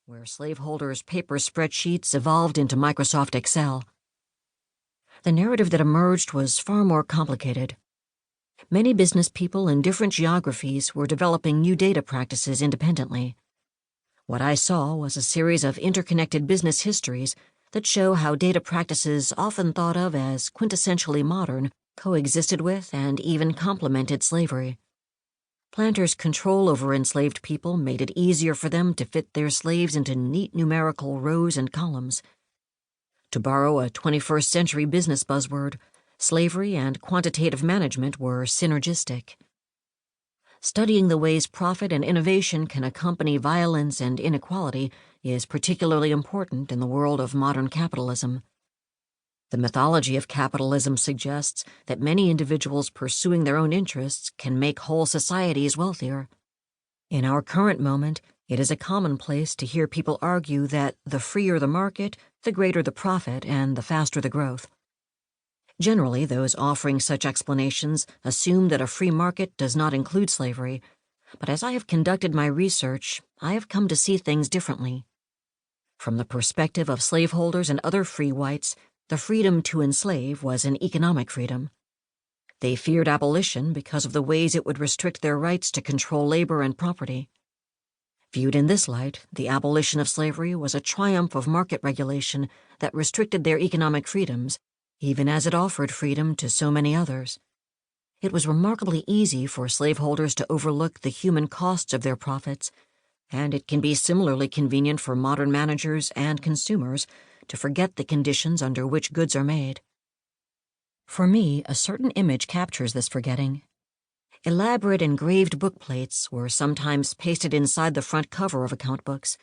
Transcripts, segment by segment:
where slaveholders' paper spreadsheets evolved into Microsoft Excel. The narrative that emerged was far more complicated. Many business people in different geographies were developing new data practices independently. What I saw was a series of interconnected business histories that show how data practices often thought of as quintessentially modern coexisted with and even complemented slavery. Planters' control over enslaved people made it easier for them to fit their slaves into neat numerical rows and columns. To borrow a 21st century business buzzword, slavery and quantitative management were synergistic. Studying the ways profit and innovation can accompany violence and inequality is particularly important in the world of modern capitalism. The mythology of capitalism suggests that many individuals pursuing their own interests can make whole societies wealthier. In our current moment, it is a commonplace to hear people argue that the freer the market, the greater the profit and the faster the growth. Generally, those offering such explanations assume that a free market does not include slavery, but as I have conducted my research, I have come to see things differently. From the perspective of slaveholders and other free whites, the freedom to enslave was an economic freedom. They feared abolition because of the ways it would restrict their rights to control labor and property. Viewed in this light, the abolition of slavery was a triumph of market regulation that restricted their economic freedoms, even as it offered freedom to so many others. It was remarkably easy for slaveholders to overlook the human costs of their profits, and it can be similarly convenient for modern managers and consumers to forget the conditions under which goods are made. For me, a certain image captures this forgetting. Elaborate engraved book plates were sometimes pasted inside the front cover of account books.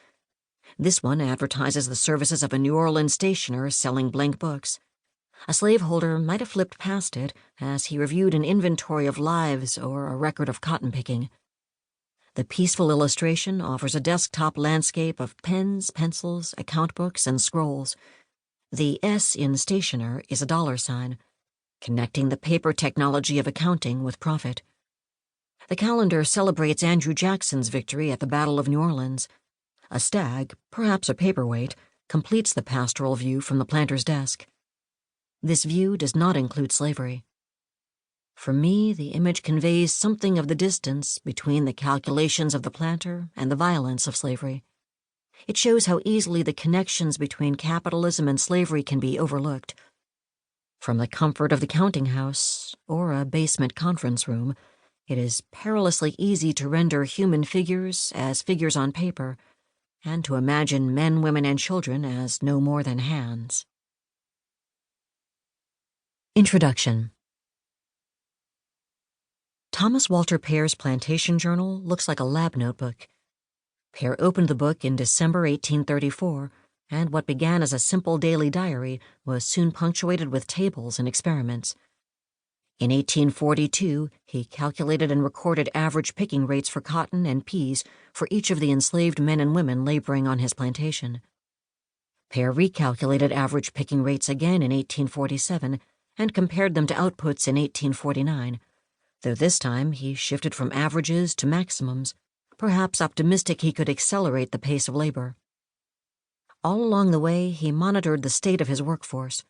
This one advertises the services of a New Orleans stationer selling blank books. A slaveholder might have flipped past it as he reviewed an inventory of lives or a record of cotton picking. The peaceful illustration offers a desktop landscape of pens, pencils, account books, and scrolls. The S in stationer is a $sign, connecting the paper technology of accounting with profit. The calendar celebrates Andrew Jackson's victory at the Battle of New Orleans. A stag, perhaps a paperweight, completes the pastoral view from the planter's desk. This view does not include slavery. For me, the image conveys something of the distance between the calculations of the planter and the violence of slavery. It shows how easily the connections between capitalism and slavery can be overlooked. From the comfort of the counting house or a basement conference room, it is perilously easy to render human figures as figures on paper and to imagine men, women, and children as no more than hands. Introduction. Thomas Walter Pear's plantation journal looks like a lab notebook. Pear opened the book in December 1834, and what began as a simple daily diary was soon punctuated with tables and experiments. In 1842, he calculated and recorded average picking rates for cotton and peas for each of the enslaved men and women laboring on his plantation. Pear recalculated average picking rates again in 1847 and compared them to outputs in 1849, though this time he shifted from averages to maximums, perhaps optimistic he could accelerate the pace of labor. All along the way, he monitored the state of his workforce,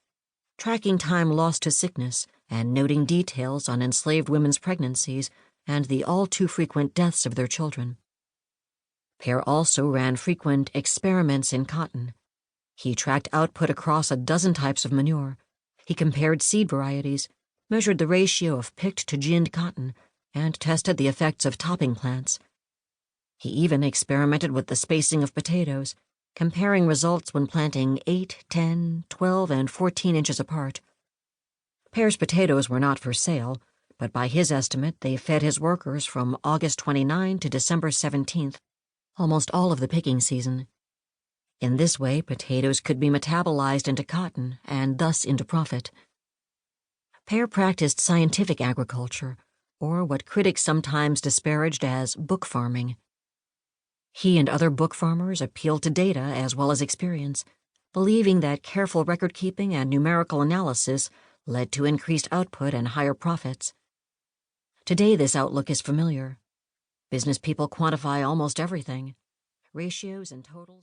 tracking time lost to sickness and noting details on enslaved women's pregnancies and the all-too-frequent deaths of their children. Pear also ran frequent experiments in cotton. He tracked output across a dozen types of manure. He compared seed varieties, measured the ratio of picked to ginned cotton, and tested the effects of topping plants. He even experimented with the spacing of potatoes, comparing results when planting 8, 10, 12, and 14 inches apart. Pear's potatoes were not for sale, but by his estimate they fed his workers from August 29 to December 17th, almost all of the picking season. In this way, potatoes could be metabolized into cotton and thus into profit. Pear practiced scientific agriculture, or what critics sometimes disparaged as book farming. He and other book farmers appealed to data as well as experience, believing that careful record-keeping and numerical analysis led to increased output and higher profits. Today, this outlook is familiar. Business people quantify almost everything. Ratios and totals.